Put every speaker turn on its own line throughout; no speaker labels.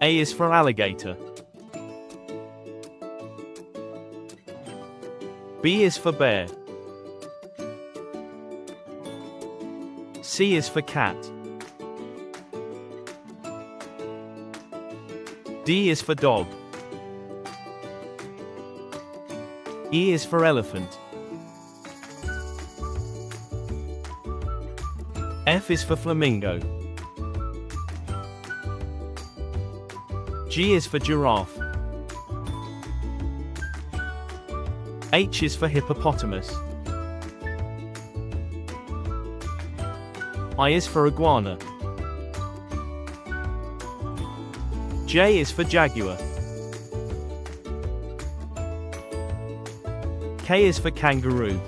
A is for alligator. B is for bear. C is for cat. D is for dog. E is for elephant. F is for flamingo. G is for giraffe. H is for hippopotamus. I is for iguana. J is for jaguar. K is for kangaroo.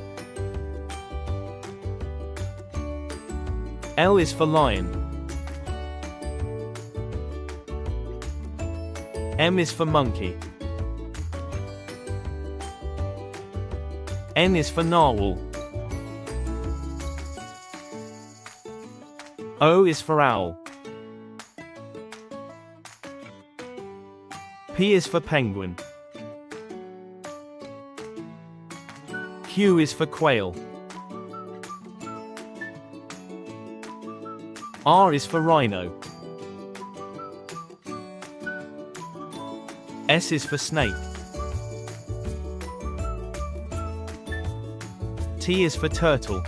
L is for lion. M is for monkey. N is for narwhal. O is for owl. P is for penguin. Q is for quail. R is for rhino. S is for snake. T is for turtle.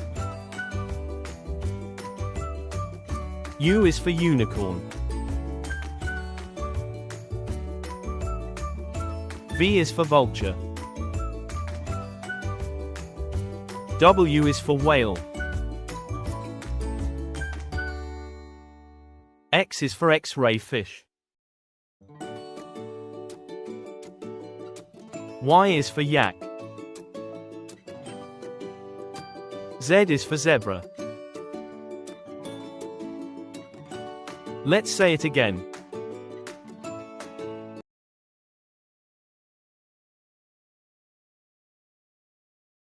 U is for unicorn. V is for vulture. W is for whale. X is for X-ray fish. Y is for yak. Z is for zebra. Let's say it again.